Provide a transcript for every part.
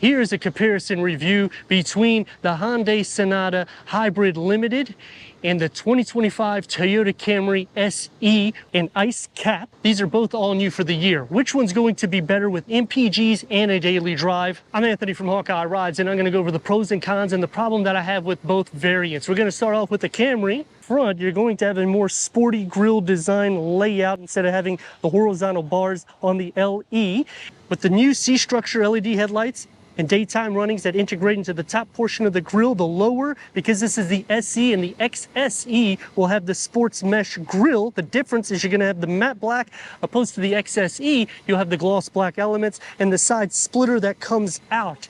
Here is a comparison review between the Hyundai Sonata Hybrid Limited and the 2025 Toyota Camry SE and Ice Cap. These are both all new for the year. Which one's going to be better with MPGs and a daily drive? I'm Anthony from Hawkeye Rides, and I'm going to go over the pros and cons and the problem that I have with both variants. We're going to start off with the Camry. Front, you're going to have a more sporty grille design layout instead of having the horizontal bars on the LE. With the new C-structure LED headlights and daytime runnings that integrate into the top portion of the grille, the lower, because this is the SE and the XSE, will have the sports mesh grille. The difference is you're going to have the matte black, opposed to the XSE, you'll have the gloss black elements and the side splitter that comes out.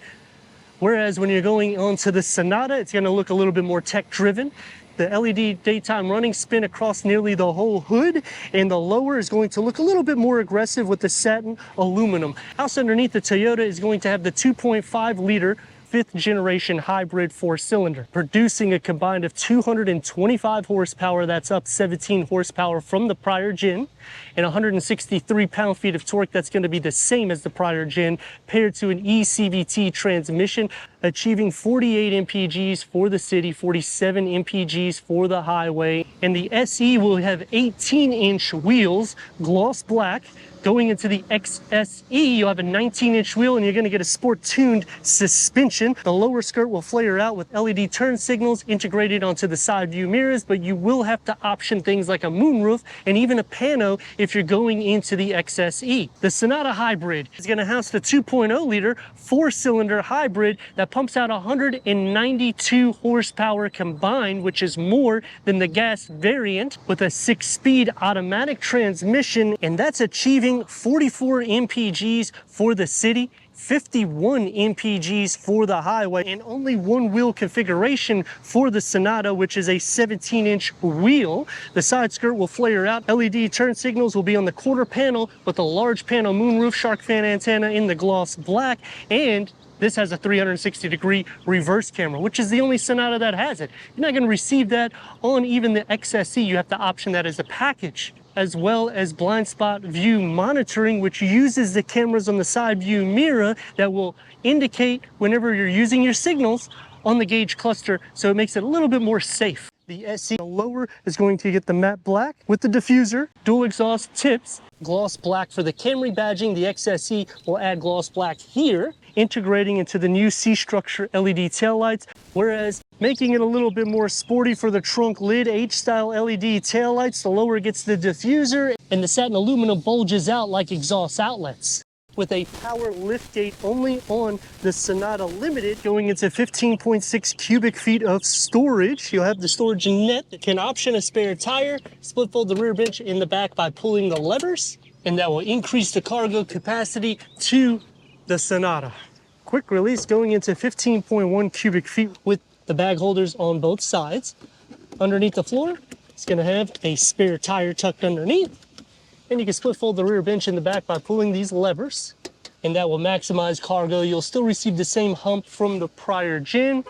Whereas when you're going onto the Sonata, it's going to look a little bit more tech driven. The LED daytime running spin across nearly the whole hood, and the lower is going to look a little bit more aggressive with the satin aluminum. House underneath the Toyota is going to have the 2.5 liter 5th generation hybrid 4-cylinder, producing a combined of 225 horsepower. That's up 17 horsepower from the prior gen, and 163 pound-feet of torque. That's going to be the same as the prior gen, paired to an eCVT transmission, achieving 48 mpgs for the city, 47 mpgs for the highway. And the SE will have 18-inch wheels, gloss black. Going into the XSE, you'll have a 19-inch wheel, and you're going to get a sport-tuned suspension. The lower skirt will flare out with LED turn signals integrated onto the side view mirrors, but you will have to option things like a moonroof and even a pano if you're going into the XSE. The Sonata Hybrid is going to house the 2.0 liter 4-cylinder hybrid that pumps out 192 horsepower combined, which is more than the gas variant, with a 6-speed automatic transmission, and that's achieving 44 mpgs for the city, 51 mpgs for the highway, and only one wheel configuration for the Sonata, which is a 17-inch wheel. The side skirt will flare out. LED turn signals will be on the quarter panel with a large panel moonroof, shark fin antenna in the gloss black, and this has a 360-degree reverse camera, which is the only Sonata that has it. You're not going to receive that on even the XSE. You have to option that as a package, as well as blind spot view monitoring, which uses the cameras on the side view mirror that will indicate whenever you're using your signals on the gauge cluster, so it makes it a little bit more safe. The SE lower is going to get the matte black with the diffuser, dual exhaust tips, gloss black for the Camry badging. The XSE will add gloss black here, integrating into the new C-structure LED taillights, whereas making it a little bit more sporty for the trunk lid H-style LED taillights. The lower gets the diffuser, and the satin aluminum bulges out like exhaust outlets. With a power liftgate only on the Sonata Limited, going into 15.6 cubic feet of storage. You'll have the storage net that can option a spare tire, split fold the rear bench in the back by pulling the levers, and that will increase the cargo capacity to the Sonata. Quick release going into 15.1 cubic feet with the bag holders on both sides. Underneath the floor, it's going to have a spare tire tucked underneath. And you can split fold the rear bench in the back by pulling these levers, and that will maximize cargo. You'll still receive the same hump from the prior gen.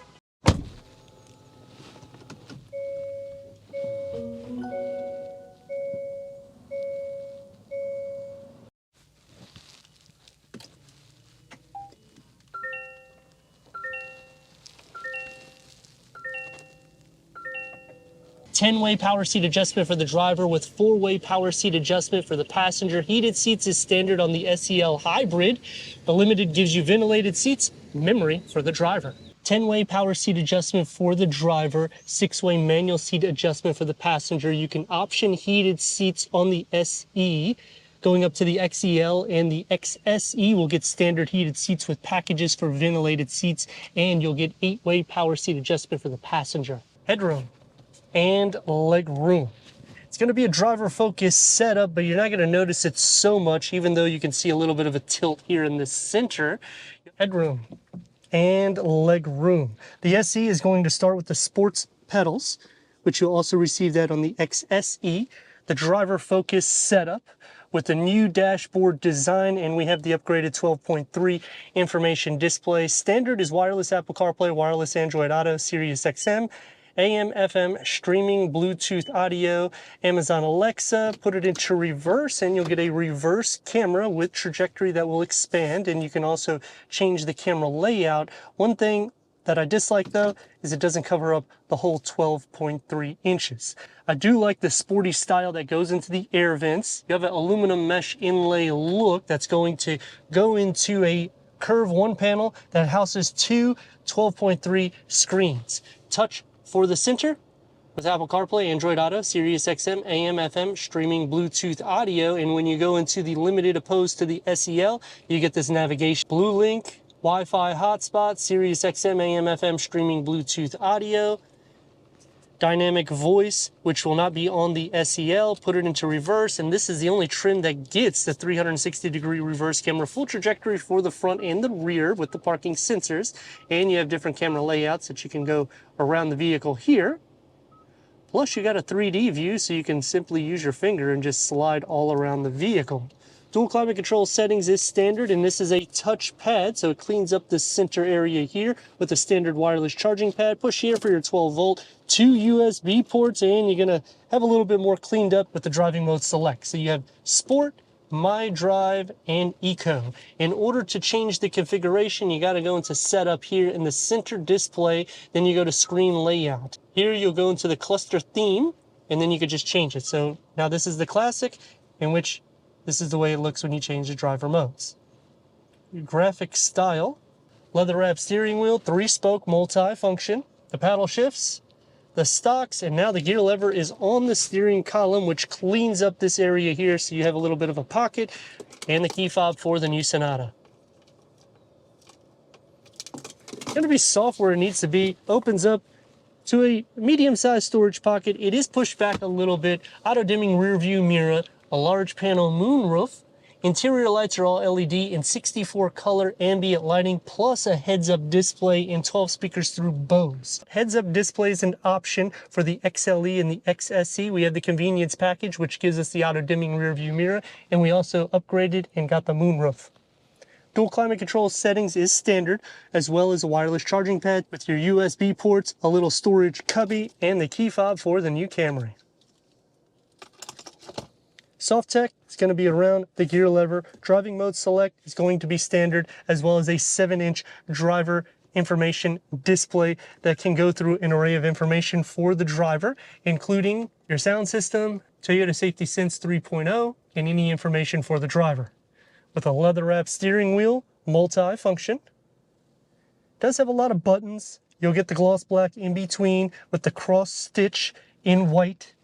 Ten-way power seat adjustment for the driver with 4-way power seat adjustment for the passenger. Heated seats is standard on the SEL Hybrid. The Limited gives you ventilated seats, memory for the driver. 10-way power seat adjustment for the driver, 6-way manual seat adjustment for the passenger. You can option heated seats on the SE. Going up to the XEL and the XSE will get standard heated seats with packages for ventilated seats, and you'll get 8-way power seat adjustment for the passenger. Headroom and leg room. It's going to be a driver-focused setup, but you're not going to notice it so much, even though you can see a little bit of a tilt here in the center. Headroom and leg room. The SE is going to start with the sports pedals, which you'll also receive that on the XSE. The driver-focused setup with the new dashboard design, and we have the upgraded 12.3 information display. Standard is wireless Apple CarPlay, wireless Android Auto, Sirius XM, AM, FM, streaming, Bluetooth audio, Amazon Alexa, put it into reverse and you'll get a reverse camera with trajectory that will expand, and you can also change the camera layout. One thing that I dislike though is it doesn't cover up the whole 12.3 inches. I do like the sporty style that goes into the air vents. You have an aluminum mesh inlay look that's going to go into a curved one panel that houses two 12.3 screens. Touch for the center with Apple CarPlay, Android Auto, Sirius XM, AM, FM, streaming, Bluetooth audio, and when you go into the limited opposed to the SEL, you get this navigation. Blue Link, Wi-Fi hotspot, Sirius XM, AM, FM, streaming, Bluetooth audio, dynamic voice, which will not be on the SEL, put it into reverse, and this is the only trim that gets the 360-degree reverse camera, full trajectory for the front and the rear with the parking sensors, and you have different camera layouts that you can go around the vehicle here. Plus you got a 3D view, so you can simply use your finger and just slide all around the vehicle. Dual climate control settings is standard, and this is a touch pad, so it cleans up the center area here with a standard wireless charging pad. Push here for your 12 volt, 2 USB ports, and you're gonna have a little bit more cleaned up with the driving mode select. So you have Sport, My Drive, and Eco. In order to change the configuration, you gotta go into Setup here in the center display, then you go to Screen Layout. Here you'll go into the cluster theme, and then you could just change it. So now this is the classic, in which this is the way it looks when you change the driver modes. Graphic style, leather wrap steering wheel, 3-spoke multi-function, the paddle shifts, the stocks, and now the gear lever is on the steering column, which cleans up this area here so you have a little bit of a pocket, and the key fob for the new Sonata. It's going to be soft where it needs to be, opens up to a medium-sized storage pocket. It is pushed back a little bit, auto-dimming rear view mirror, a large panel moonroof, interior lights are all LED and 64 color ambient lighting, plus a heads-up display and 12 speakers through Bose. Heads-up display is an option for the XLE and the XSE. We have the convenience package, which gives us the auto-dimming rear view mirror, and we also upgraded and got the moonroof. Dual climate control settings is standard, as well as a wireless charging pad with your USB ports, a little storage cubby, and the key fob for the new Camry. Soft tech is going to be around the gear lever. Driving mode select is going to be standard, as well as a 7-inch driver information display that can go through an array of information for the driver, including your sound system, Toyota Safety Sense 3.0, and any information for the driver. With a leather wrap steering wheel, multi-function. Does have a lot of buttons. You'll get the gloss black in between with the cross stitch in white,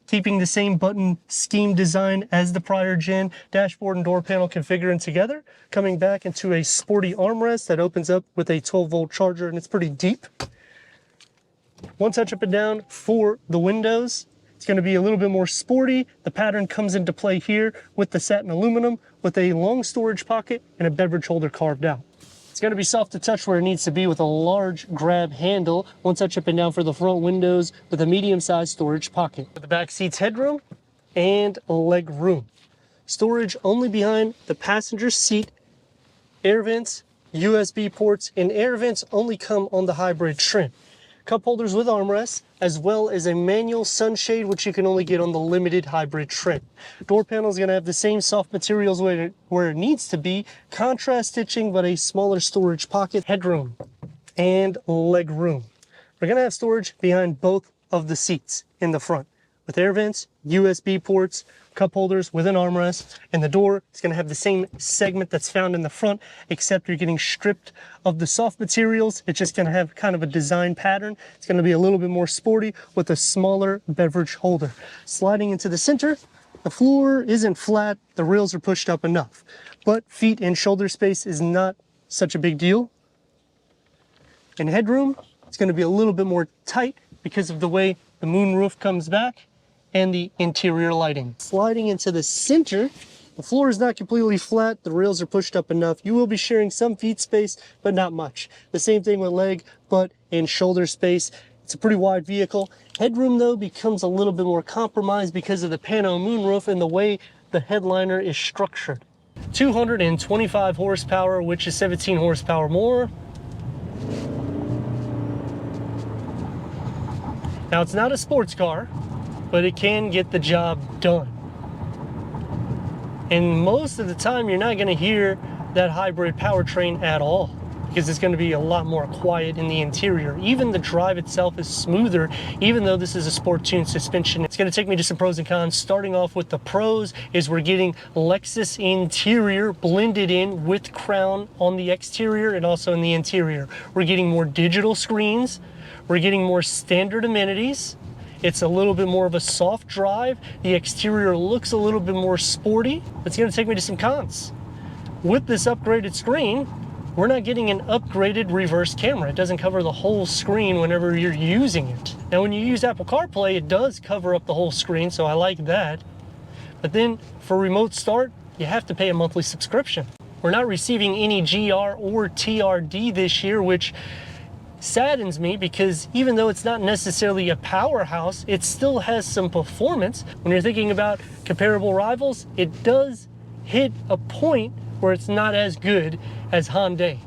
keeping the same button scheme design as the prior gen. Dashboard and door panel configuring together, coming back into a sporty armrest that opens up with a 12-volt charger, and it's pretty deep. One touch up and down for the windows. It's going to be a little bit more sporty. The pattern comes into play here with the satin aluminum with a long storage pocket and a beverage holder carved out. It's going to be soft to touch where it needs to be with a large grab handle. One touch up and down for the front windows with a medium-sized storage pocket. The back seat's headroom and leg room. Storage only behind the passenger seat. Air vents, USB ports, and air vents only come on the hybrid trim. Cup holders with armrests, as well as a manual sunshade, which you can only get on the limited hybrid trim. Door panel is going to have the same soft materials where it needs to be, contrast stitching, but a smaller storage pocket, headroom, and leg room. We're going to have storage behind both of the seats in the front, with air vents, USB ports, cup holders with an armrest, and the door is going to have the same segment that's found in the front, except you're getting stripped of the soft materials. It's just going to have kind of a design pattern. It's going to be a little bit more sporty with a smaller beverage holder. Sliding into the center, the floor isn't flat, the rails are pushed up enough, but feet and shoulder space is not such a big deal. And headroom, it's going to be a little bit more tight because of the way the moonroof comes back and the interior lighting. Sliding into the center, the floor is not completely flat, the rails are pushed up enough. You will be sharing some feet space, but not much. The same thing with leg, butt, and shoulder space. It's a pretty wide vehicle. Headroom, though, becomes a little bit more compromised because of the pano moonroof and the way the headliner is structured. 225 horsepower, which is 17 horsepower more. Now, it's not a sports car, but it can get the job done. And most of the time, you're not going to hear that hybrid powertrain at all, because it's going to be a lot more quiet in the interior. Even the drive itself is smoother, even though this is a sport tuned suspension. It's going to take me to some pros and cons. Starting off with the pros is we're getting Lexus interior blended in with Crown on the exterior and also in the interior. We're getting more digital screens. We're getting more standard amenities. It's a little bit more of a soft drive. The exterior looks a little bit more sporty. It's going to take me to some cons. With this upgraded screen, we're not getting an upgraded reverse camera. It doesn't cover the whole screen whenever you're using it. Now, when you use Apple CarPlay, it does cover up the whole screen, so I like that. But then for remote start, you have to pay a monthly subscription. We're not receiving any GR or TRD this year, which saddens me, because even though it's not necessarily a powerhouse, it still has some performance. When you're thinking about comparable rivals, it does hit a point where it's not as good as Hyundai.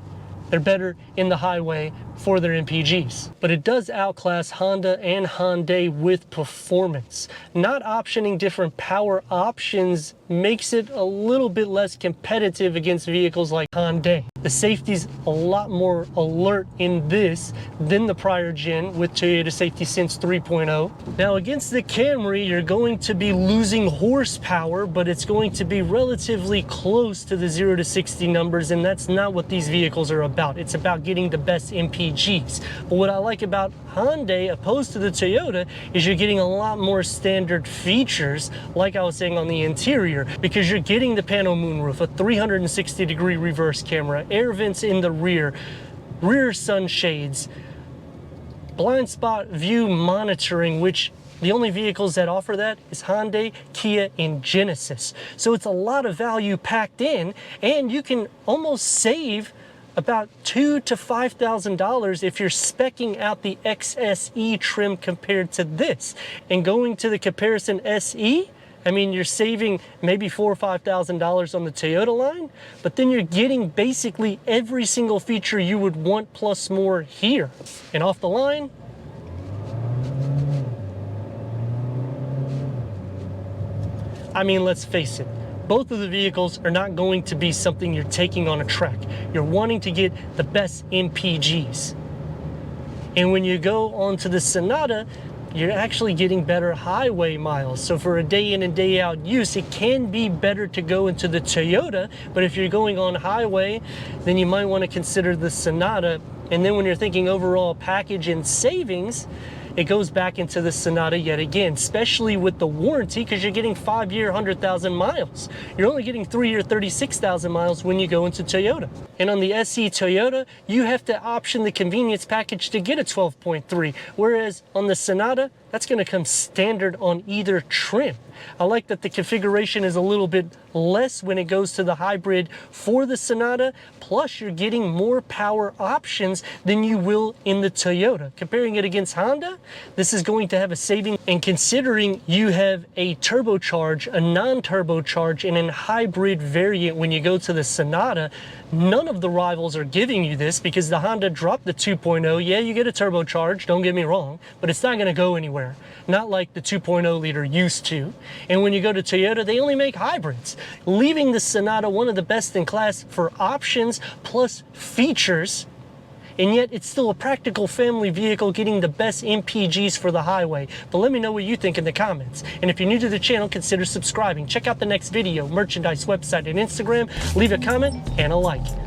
They're better in the highway for their MPGs. But it does outclass Honda and Hyundai with performance. Not optioning different power options makes it a little bit less competitive against vehicles like Hyundai. The safety's a lot more alert in this than the prior gen with Toyota Safety Sense 3.0. Now, against the Camry, you're going to be losing horsepower, but it's going to be relatively close to the 0 to 60 numbers, and that's not what these vehicles are about. It's about getting the best MPGs. But what I like about Hyundai opposed to the Toyota is you're getting a lot more standard features, like I was saying on the interior, because you're getting the pano moonroof, a 360-degree reverse camera, air vents in the rear sunshades, blind spot view monitoring, which the only vehicles that offer that is Hyundai, Kia, and Genesis. So it's a lot of value packed in, and you can almost save about $2,000 to $5,000 if you're speccing out the XSE trim compared to this. And going to the comparison SE, I mean, you're saving maybe $4,000 or $5,000 on the Toyota line, but then you're getting basically every single feature you would want plus more here. And off the line, I mean, let's face it, both of the vehicles are not going to be something you're taking on a track. You're wanting to get the best MPGs. And when you go onto the Sonata, you're actually getting better highway miles. So for a day in and day out use, it can be better to go into the Toyota, but if you're going on highway, then you might want to consider the Sonata. And then when you're thinking overall package and savings, it goes back into the Sonata yet again, especially with the warranty, because you're getting 5-year, 100,000 miles. You're only getting 3-year, 36,000 miles when you go into Toyota. And on the SE Toyota, you have to option the convenience package to get a 12.3, whereas on the Sonata, that's going to come standard on either trim. I like that the configuration is a little bit less when it goes to the hybrid for the Sonata, plus you're getting more power options than you will in the Toyota. Comparing it against Honda, this is going to have a saving, and considering you have a turbocharge, a non-turbocharge, and a hybrid variant when you go to the Sonata, none of the rivals are giving you this, because the Honda dropped the 2.0. Yeah, you get a turbocharge, don't get me wrong, but it's not going to go anywhere. Not like the 2.0 liter used to. And when you go to Toyota, they only make hybrids, leaving the Sonata one of the best in class for options plus features. And yet it's still a practical family vehicle getting the best MPGs for the highway. But let me know what you think in the comments. And if you're new to the channel, consider subscribing. Check out the next video, merchandise, website, and Instagram. Leave a comment and a like.